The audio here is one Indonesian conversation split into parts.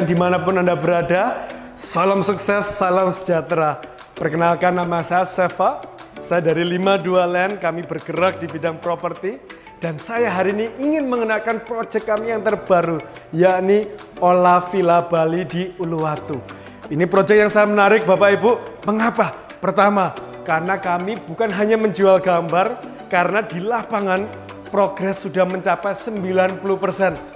Dimanapun Anda berada, salam sukses, salam sejahtera. Perkenalkan, nama saya Seva, saya dari 52 Land, kami bergerak di bidang properti. Dan saya hari ini ingin mengenalkan proyek kami yang terbaru, yakni Ola Villa Bali di Uluwatu. Ini proyek yang sangat menarik Bapak Ibu. Mengapa? Pertama, karena kami bukan hanya menjual gambar, karena di lapangan progres sudah mencapai 90%,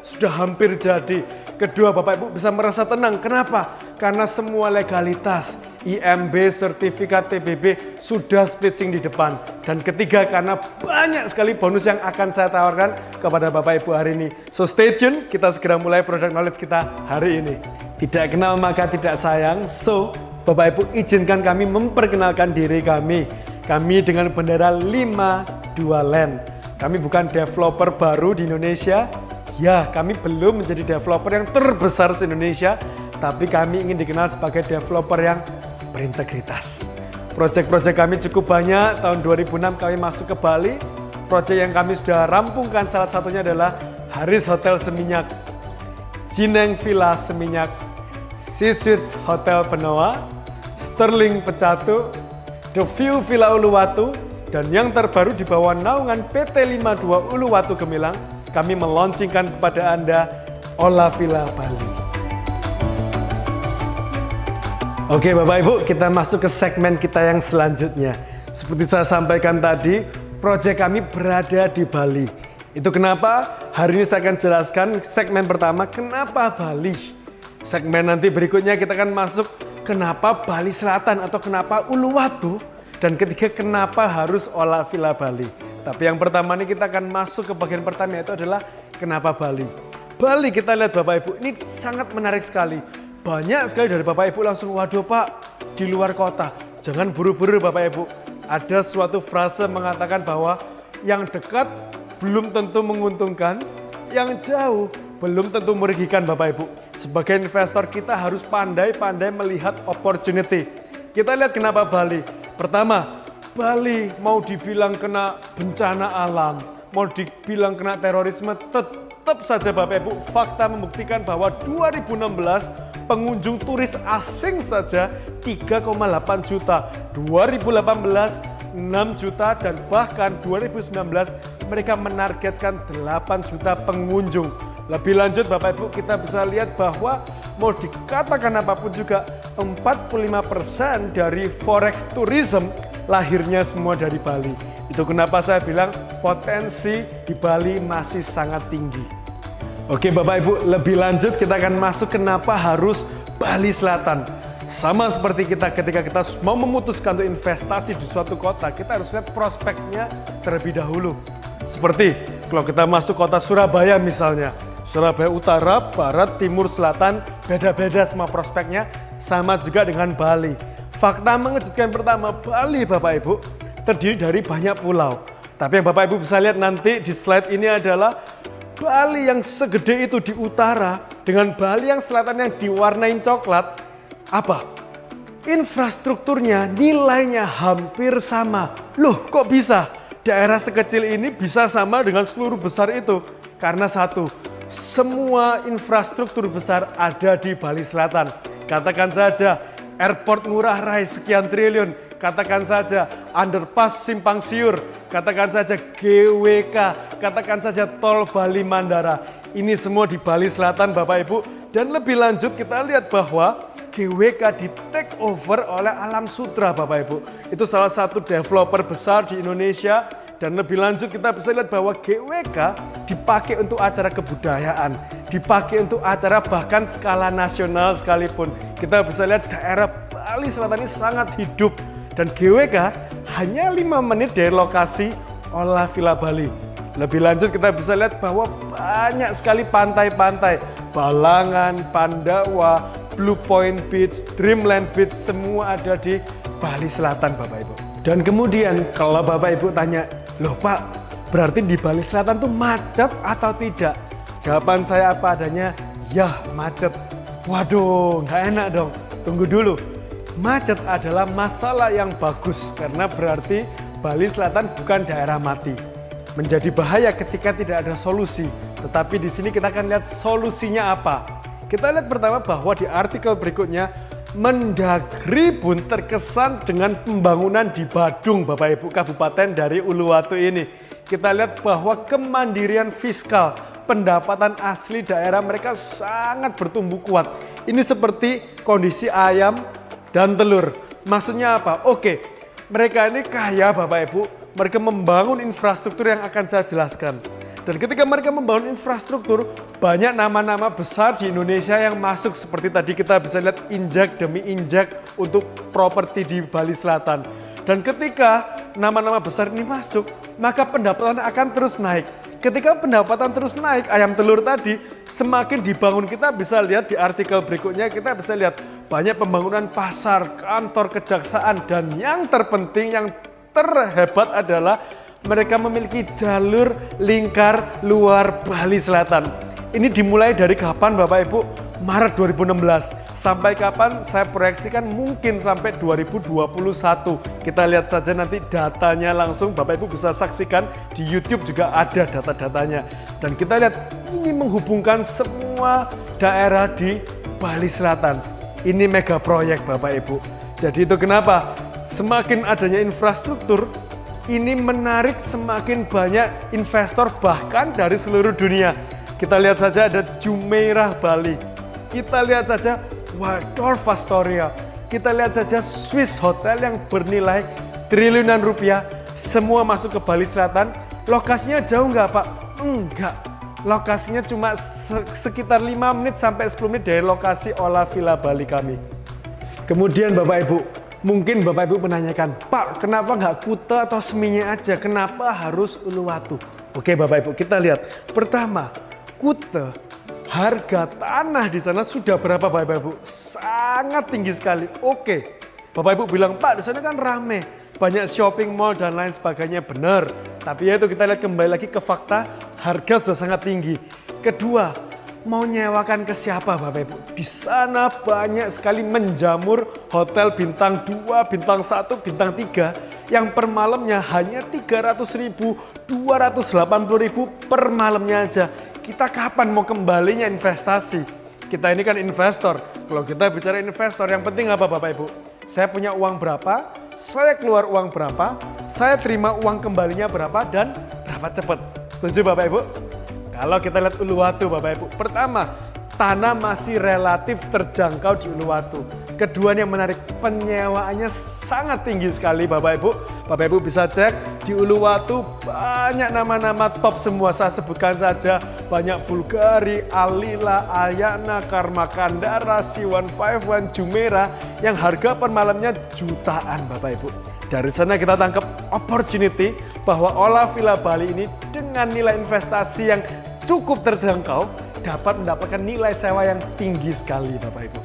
sudah hampir jadi. Kedua, Bapak Ibu bisa merasa tenang. Kenapa? Karena semua legalitas, IMB, sertifikat PBB sudah splitting di depan. Dan ketiga, karena banyak sekali bonus yang akan saya tawarkan kepada Bapak Ibu hari ini. So stay tune, kita segera mulai product knowledge kita hari ini. Tidak kenal maka tidak sayang. So, Bapak Ibu izinkan kami memperkenalkan diri kami. Kami dengan bendera 52 Land. Kami bukan developer baru di Indonesia. Ya, kami belum menjadi developer yang terbesar di Indonesia, tapi kami ingin dikenal sebagai developer yang berintegritas. Proyek-proyek kami cukup banyak. Tahun 2006 kami masuk ke Bali. Proyek yang kami sudah rampungkan salah satunya adalah Haris Hotel Seminyak, Jineng Villa Seminyak, Sea Suites Hotel Benoa, Sterling Pecatu, The View Villa Uluwatu, dan yang terbaru di bawah naungan PT 52 Uluwatu Gemilang, kami meluncurkan kepada Anda Ola Villa Bali. Oke Bapak Ibu, kita masuk ke segmen kita yang selanjutnya. Seperti saya sampaikan tadi, proyek kami berada di Bali. Itu kenapa? Hari ini saya akan jelaskan segmen pertama, kenapa Bali. Segmen nanti berikutnya kita akan masuk kenapa Bali Selatan atau kenapa Uluwatu. Dan ketiga, kenapa harus Ola Villa Bali. Tapi yang pertama ini kita akan masuk ke bagian pertama, yaitu adalah kenapa Bali. Bali kita lihat Bapak Ibu, ini sangat menarik sekali. Banyak sekali dari Bapak Ibu langsung, waduh Pak, di luar kota. Jangan buru-buru Bapak Ibu. Ada suatu frase mengatakan bahwa yang dekat belum tentu menguntungkan, yang jauh belum tentu merugikan Bapak Ibu. Sebagai investor kita harus pandai-pandai melihat opportunity. Kita lihat kenapa Bali. Pertama, Bali mau dibilang kena bencana alam, mau dibilang kena terorisme, tetap saja Bapak Ibu, fakta membuktikan bahwa 2016 pengunjung turis asing saja 3,8 juta, 2018 6 juta, dan bahkan 2019 mereka menargetkan 8 juta pengunjung. Lebih lanjut Bapak Ibu, kita bisa lihat bahwa mau dikatakan apapun juga 45% dari forex tourism lahirnya semua dari Bali. Itu kenapa saya bilang potensi di Bali masih sangat tinggi. Oke Bapak Ibu, lebih lanjut kita akan masuk kenapa harus Bali Selatan. Sama seperti kita ketika kita mau memutuskan untuk investasi di suatu kota, kita harus lihat prospeknya terlebih dahulu. Seperti kalau kita masuk kota Surabaya misalnya, Surabaya Utara, Barat, Timur, Selatan, beda-beda semua prospeknya, sama juga dengan Bali. Fakta mengejutkan pertama, Bali Bapak Ibu terdiri dari banyak pulau. Tapi yang Bapak Ibu bisa lihat nanti di slide ini adalah Bali yang segede itu di utara dengan Bali yang selatan yang diwarnai coklat. Apa? Infrastrukturnya, nilainya hampir sama. Loh kok bisa? Daerah sekecil ini bisa sama dengan seluruh besar itu? Karena satu, semua infrastruktur besar ada di Bali Selatan. Katakan saja airport Ngurah Rai sekian triliun, katakan saja underpass Simpang Siur, katakan saja GWK, katakan saja tol Bali Mandara. Ini semua di Bali Selatan Bapak Ibu. Dan lebih lanjut kita lihat bahwa GWK di take over oleh Alam Sutera Bapak Ibu. Itu salah satu developer besar di Indonesia. Dan lebih lanjut kita bisa lihat bahwa GWK dipakai untuk acara kebudayaan, dipakai untuk acara bahkan skala nasional sekalipun. Kita bisa lihat daerah Bali Selatan ini sangat hidup. Dan GWK hanya 5 menit dari lokasi Ola Villa Bali. Lebih lanjut kita bisa lihat bahwa banyak sekali pantai-pantai. Balangan, Pandawa, Blue Point Beach, Dreamland Beach, semua ada di Bali Selatan Bapak Ibu. Dan kemudian kalau Bapak Ibu tanya, loh Pak, berarti di Bali Selatan tuh macet atau tidak? Jawaban saya apa adanya, ya macet. Waduh, nggak enak dong. Tunggu dulu. Macet adalah masalah yang bagus karena berarti Bali Selatan bukan daerah mati. Menjadi bahaya ketika tidak ada solusi. Tetapi di sini kita akan lihat solusinya apa. Kita lihat pertama bahwa di artikel berikutnya, Mendagri pun terkesan dengan pembangunan di Badung, Bapak Ibu, kabupaten dari Uluwatu ini. Kita lihat bahwa kemandirian fiskal, pendapatan asli daerah mereka sangat bertumbuh kuat. Ini seperti kondisi ayam dan telur. Maksudnya apa? Oke, mereka ini kaya Bapak Ibu, mereka membangun infrastruktur yang akan saya jelaskan. Dan ketika mereka membangun infrastruktur, banyak nama-nama besar di Indonesia yang masuk seperti tadi kita bisa lihat injak demi injak untuk properti di Bali Selatan. Dan ketika nama-nama besar ini masuk, maka pendapatan akan terus naik. Ketika pendapatan terus naik, ayam telur tadi semakin dibangun. Kita bisa lihat di artikel berikutnya, kita bisa lihat banyak pembangunan pasar, kantor kejaksaan, dan yang terpenting, yang terhebat adalah mereka memiliki jalur lingkar luar Bali Selatan. Ini dimulai dari kapan Bapak Ibu? Maret 2016. Sampai kapan? Saya proyeksikan mungkin sampai 2021. Kita lihat saja nanti datanya langsung. Bapak Ibu bisa saksikan di YouTube juga ada data-datanya. Dan kita lihat ini menghubungkan semua daerah di Bali Selatan. Ini mega proyek Bapak Ibu. Jadi itu kenapa semakin adanya infrastruktur, ini menarik semakin banyak investor bahkan dari seluruh dunia. Kita lihat saja ada Jumeirah Bali. Kita lihat saja Waldorf Astoria. Kita lihat saja Swiss Hotel yang bernilai triliunan rupiah. Semua masuk ke Bali Selatan. Lokasinya jauh nggak Pak? Enggak. Lokasinya cuma sekitar 5 menit sampai 10 menit dari lokasi Ola Villa Bali kami. Kemudian Bapak Ibu, mungkin Bapak Ibu menanyakan, Pak, kenapa nggak Kuta atau Seminyak aja? Kenapa harus Uluwatu? Oke Bapak Ibu, kita lihat. Pertama, Kuta, harga tanah di sana sudah berapa Bapak Ibu? Sangat tinggi sekali. Oke, Bapak Ibu bilang, Pak, di sana kan rame, banyak shopping mall dan lain sebagainya. Benar, tapi ya itu kita lihat kembali lagi ke fakta, harga sudah sangat tinggi. Kedua, mau nyewakan ke siapa Bapak Ibu? Di sana banyak sekali menjamur hotel bintang 2, bintang 1, bintang 3 yang per malamnya hanya 300.000, 280.000 per malamnya aja. Kita kapan mau kembalinya investasi? Kita ini kan investor. Kalau kita bicara investor, yang penting apa Bapak Ibu? Saya punya uang berapa, saya keluar uang berapa, saya terima uang kembalinya berapa, dan berapa cepat. Setuju Bapak Ibu? Kalau kita lihat Uluwatu Bapak Ibu, pertama, tanah masih relatif terjangkau di Uluwatu. Kedua yang menarik, penyewaannya sangat tinggi sekali Bapak Ibu. Bapak Ibu bisa cek di Uluwatu banyak nama-nama top semua, saya sebutkan saja. Banyak Bulgari, Alila, Ayana, Karma Kandara, C151, Jumeirah yang harga per malamnya jutaan Bapak Ibu. Dari sana kita tangkap opportunity bahwa Ola Villa Bali ini dengan nilai investasi yang cukup terjangkau dapat mendapatkan nilai sewa yang tinggi sekali Bapak Ibu.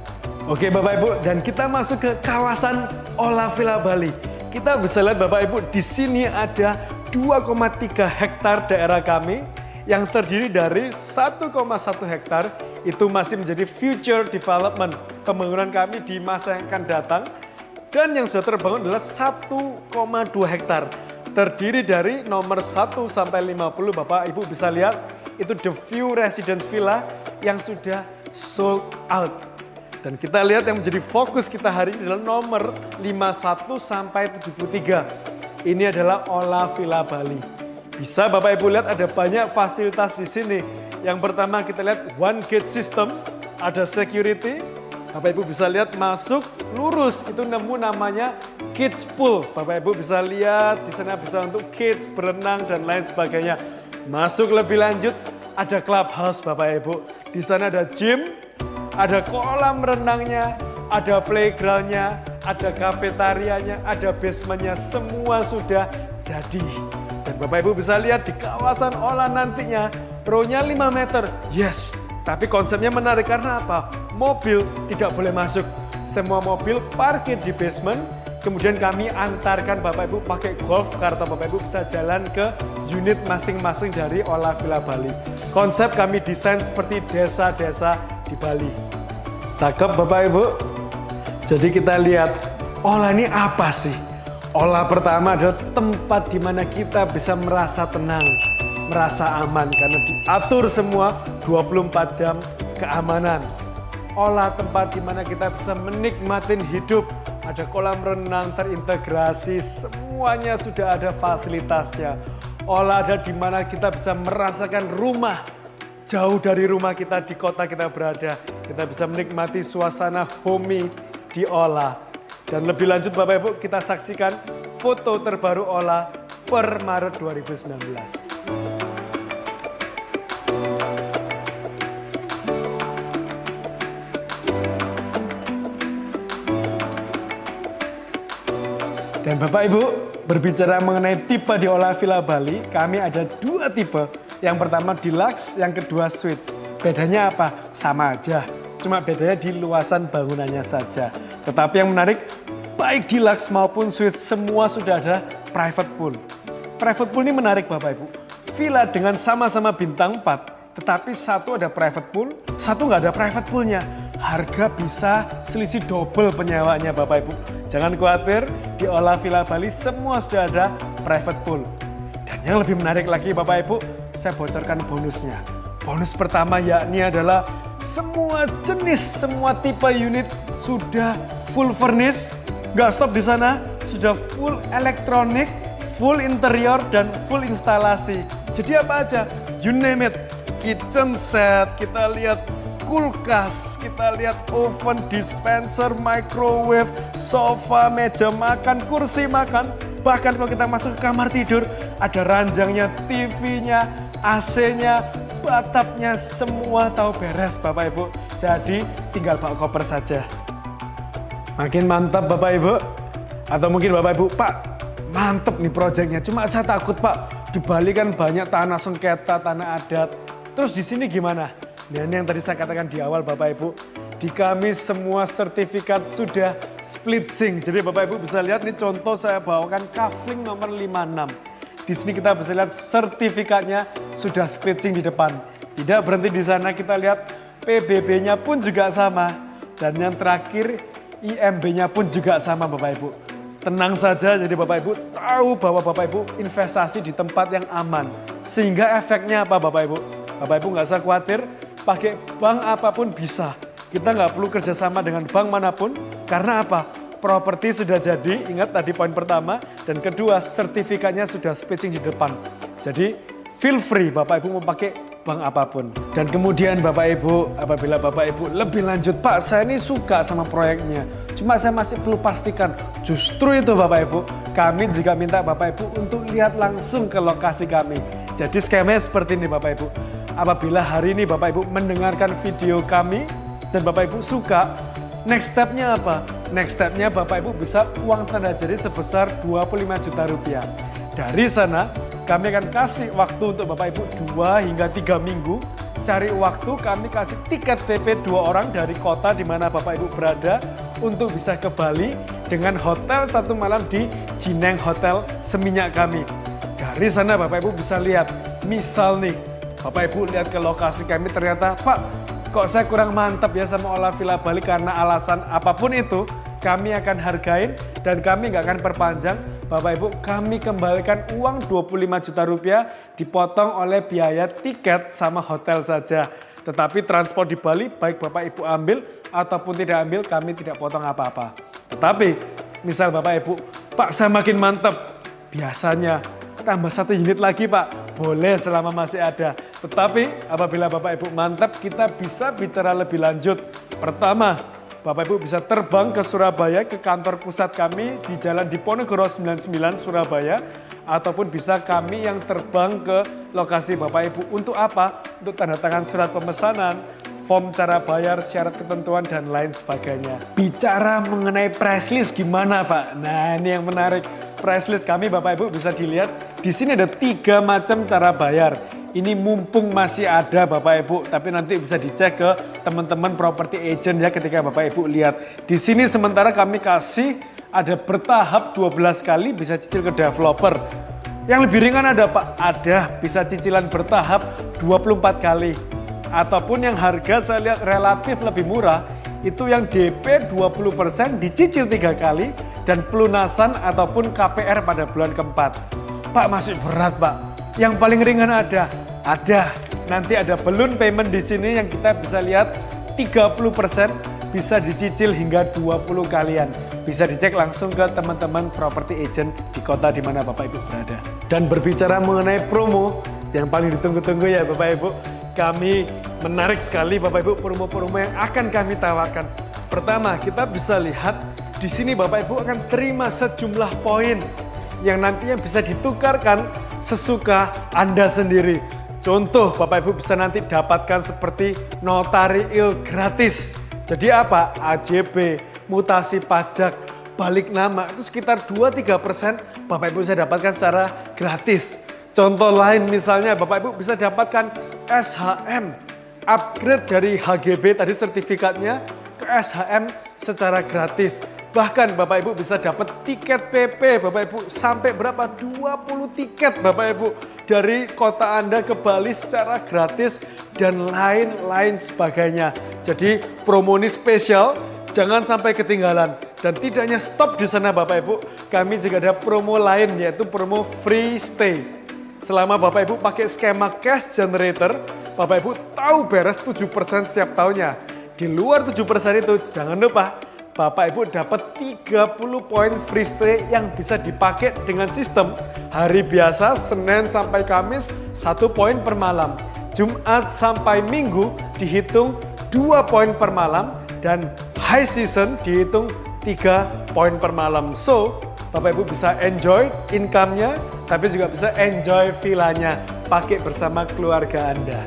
Oke Bapak Ibu, dan kita masuk ke kawasan Ola Villa Bali. Kita bisa lihat Bapak Ibu, di sini ada 2,3 hektar daerah kami yang terdiri dari 1,1 hektar itu masih menjadi future development, pembangunan kami di masa yang akan datang. Dan yang sudah terbangun adalah 1,2 hektar. Terdiri dari nomor 1 sampai 50, Bapak Ibu bisa lihat, itu The View Residence Villa yang sudah sold out. Dan kita lihat yang menjadi fokus kita hari ini adalah nomor 51 sampai 73. Ini adalah Ola Villa Bali. Bisa Bapak Ibu lihat ada banyak fasilitas di sini. Yang pertama kita lihat one gate system, ada security. Bapak Ibu bisa lihat masuk lurus itu nemu namanya kids pool. Bapak Ibu bisa lihat di sana bisa untuk kids berenang dan lain sebagainya. Masuk lebih lanjut ada clubhouse Bapak Ibu. Di sana ada gym, ada kolam renangnya, ada playgroundnya, ada kafetarianya, ada basementnya, semua sudah jadi. Dan Bapak Ibu bisa lihat di kawasan Ola nantinya row-nya 5 meter. Yes. Tapi konsepnya menarik karena apa? Mobil tidak boleh masuk. Semua mobil parkir di basement. Kemudian kami antarkan Bapak Ibu pakai golf car atau Bapak Ibu bisa jalan ke unit masing-masing dari Ola Villa Bali. Konsep kami desain seperti desa-desa di Bali. Cakep Bapak Ibu? Jadi kita lihat Ola ini apa sih? Ola pertama adalah tempat di mana kita bisa merasa tenang, merasa aman karena diatur semua 24 jam keamanan. olah tempat di mana kita bisa menikmatin hidup. Ada kolam renang terintegrasi, semuanya sudah ada fasilitasnya. Olah ada di mana kita bisa merasakan rumah. Jauh dari rumah kita di kota kita berada, kita bisa menikmati suasana homey di Olah. Dan lebih lanjut Bapak Ibu, kita saksikan foto terbaru Olah per Maret 2019. Dan Bapak Ibu, berbicara mengenai tipe di Olah Villa Bali, kami ada 2 tipe. Yang pertama deluxe, yang kedua suites. Bedanya apa? Sama aja, cuma bedanya di luasan bangunannya saja. Tetapi yang menarik, baik deluxe maupun suites semua sudah ada private pool. Private pool ini menarik Bapak Ibu. Villa dengan sama-sama bintang 4, tetapi satu ada private pool, satu nggak ada private poolnya. Harga bisa selisih double penyewanya Bapak Ibu. Jangan khawatir, di Olah Villa Bali semua sudah ada private pool. Dan yang lebih menarik lagi Bapak Ibu, saya bocorkan bonusnya. Bonus pertama yakni adalah semua jenis, semua tipe unit sudah full furnish. Nggak stop di sana, sudah full elektronik, full interior, dan full instalasi. Jadi apa aja? You name it. Kitchen set, kita lihat kulkas, kita lihat oven, dispenser, microwave, sofa, meja makan, kursi makan. Bahkan kalau kita masuk ke kamar tidur, ada ranjangnya, TV-nya, AC-nya, batapnya, semua tahu beres Bapak Ibu. Jadi tinggal bawa koper saja. Makin mantap Bapak Ibu. Atau mungkin Bapak Ibu, Pak, mantep nih proyeknya. Cuma saya takut Pak, di Bali kan banyak tanah sengketa, tanah adat. Terus di sini gimana? Nah, ini yang tadi saya katakan di awal Bapak Ibu, di kami semua sertifikat sudah split zinc. Jadi Bapak Ibu bisa lihat ini contoh saya bawakan kafling nomor 56. Di sini kita bisa lihat sertifikatnya sudah split zinc di depan. Tidak berhenti di sana, kita lihat PBB-nya pun juga sama. Dan yang terakhir IMB-nya pun juga sama Bapak Ibu. Tenang saja, jadi Bapak Ibu tahu bahwa Bapak Ibu investasi di tempat yang aman. Sehingga efeknya apa Bapak Ibu? Bapak Ibu nggak usah khawatir, pakai bank apapun bisa. Kita nggak perlu kerjasama dengan bank manapun, karena apa? Properti sudah jadi, ingat tadi poin pertama, dan kedua sertifikatnya sudah spacing di depan. Jadi feel free Bapak Ibu mau pakai bank apapun. Dan kemudian Bapak Ibu, apabila Bapak Ibu lebih lanjut, Pak saya ini suka sama proyeknya, cuma saya masih perlu pastikan. Justru itu Bapak Ibu, kami juga minta Bapak Ibu untuk lihat langsung ke lokasi kami. Jadi skemanya seperti ini Bapak Ibu. Apabila hari ini Bapak Ibu mendengarkan video kami dan Bapak Ibu suka, next step-nya apa? Next step-nya Bapak Ibu bisa uang tanda jadi sebesar 25 juta rupiah. Dari sana kami akan kasih waktu untuk Bapak Ibu 2 hingga 3 minggu. Cari waktu, kami kasih tiket PP 2 orang dari kota di mana Bapak Ibu berada untuk bisa ke Bali dengan hotel 1 malam di Jineng Hotel Seminyak kami. Dari sana Bapak Ibu bisa lihat, misal nih, Bapak Ibu lihat ke lokasi kami ternyata, Pak, kok saya kurang mantap ya sama Olah Villa Bali karena alasan apapun itu, kami akan hargain dan kami nggak akan perpanjang. Bapak Ibu, kami kembalikan uang 25 juta rupiah dipotong oleh biaya tiket sama hotel saja. Tetapi transport di Bali, baik Bapak Ibu ambil ataupun tidak ambil, kami tidak potong apa-apa. Tetapi, misal Bapak Ibu, Pak saya makin mantap, biasanya tambah 1 unit lagi Pak, boleh selama masih ada. Tetapi apabila Bapak Ibu mantap, kita bisa bicara lebih lanjut. Pertama, Bapak Ibu bisa terbang ke Surabaya, ke kantor pusat kami di Jalan Diponegoro 99 Surabaya. Ataupun bisa kami yang terbang ke lokasi Bapak Ibu. Untuk apa? Untuk tanda tangan surat pemesanan, form cara bayar, syarat ketentuan, dan lain sebagainya. Bicara mengenai price list gimana Pak? Nah ini yang menarik. Price list kami Bapak Ibu bisa dilihat. Di sini ada 3 macam cara bayar. Ini mumpung masih ada Bapak Ibu, tapi nanti bisa dicek ke teman-teman property agent ya ketika Bapak Ibu lihat. Di sini sementara kami kasih ada bertahap 12 kali bisa cicil ke developer. Yang lebih ringan ada Pak? Ada, bisa cicilan bertahap 24 kali. Ataupun yang harga saya lihat relatif lebih murah, itu yang DP 20% dicicil 3 kali dan pelunasan ataupun KPR pada bulan keempat. Pak masih berat Pak. Yang paling ringan ada. Nanti ada balloon payment di sini yang kita bisa lihat 30%, bisa dicicil hingga 20 kalian. Bisa dicek langsung ke teman-teman property agent di kota di mana Bapak Ibu berada. Dan berbicara mengenai promo yang paling ditunggu-tunggu ya Bapak Ibu, kami menarik sekali Bapak Ibu promo-promo yang akan kami tawarkan. Pertama, kita bisa lihat di sini Bapak Ibu akan terima sejumlah poin yang nantinya bisa ditukarkan sesuka Anda sendiri. Contoh, Bapak Ibu bisa nanti dapatkan seperti notariil gratis. Jadi apa? AJB, mutasi pajak, balik nama, itu sekitar 2-3% Bapak Ibu bisa dapatkan secara gratis. Contoh lain misalnya Bapak Ibu bisa dapatkan SHM, upgrade dari HGB tadi sertifikatnya ke SHM secara gratis. Bahkan Bapak Ibu bisa dapat tiket PP Bapak Ibu sampai berapa? 20 tiket Bapak Ibu dari kota Anda ke Bali secara gratis dan lain-lain sebagainya. Jadi promo ini spesial, jangan sampai ketinggalan. Dan tidak hanya stop di sana Bapak Ibu, kami juga ada promo lain yaitu promo free stay. Selama Bapak Ibu pakai skema cash generator, Bapak Ibu tahu beres 7% setiap tahunnya. Di luar 7% itu jangan lupa Bapak Ibu dapat 30 poin free stay yang bisa dipakai dengan sistem hari biasa Senin sampai Kamis 1 poin per malam. Jumat sampai Minggu dihitung 2 poin per malam dan high season dihitung 3 poin per malam. So, Bapak Ibu bisa enjoy income-nya tapi juga bisa enjoy villanya pakai bersama keluarga Anda.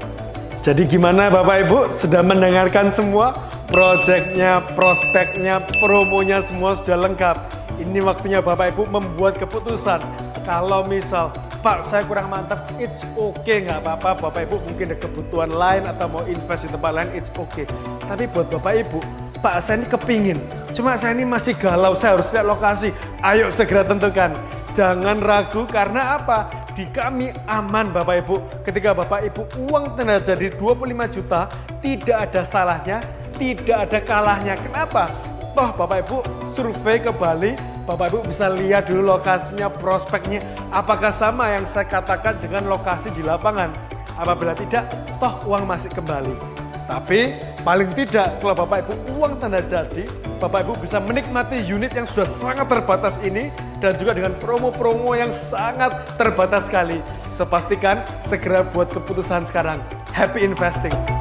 Jadi gimana Bapak Ibu, sudah mendengarkan semua? Proyeknya, prospeknya, promonya semua sudah lengkap. Ini waktunya Bapak Ibu membuat keputusan. Kalau misal, Pak saya kurang mantap, it's okay, nggak apa-apa. Bapak Ibu mungkin ada kebutuhan lain atau mau invest di tempat lain, it's okay. Tapi buat Bapak Ibu, Pak saya ini kepingin, cuma saya ini masih galau, saya harus lihat lokasi. Ayo segera tentukan. Jangan ragu karena apa? Di kami aman Bapak Ibu. Ketika Bapak Ibu uang tenaga jadi 25 juta, tidak ada salahnya, tidak ada kalahnya. Kenapa? Toh Bapak Ibu survei ke Bali, Bapak Ibu bisa lihat dulu lokasinya, prospeknya. Apakah sama yang saya katakan dengan lokasi di lapangan? Apabila tidak, toh uang masih kembali. Tapi paling tidak kalau Bapak Ibu uang tanda jadi, Bapak Ibu bisa menikmati unit yang sudah sangat terbatas ini dan juga dengan promo-promo yang sangat terbatas sekali. So pastikan segera buat keputusan sekarang. Happy investing!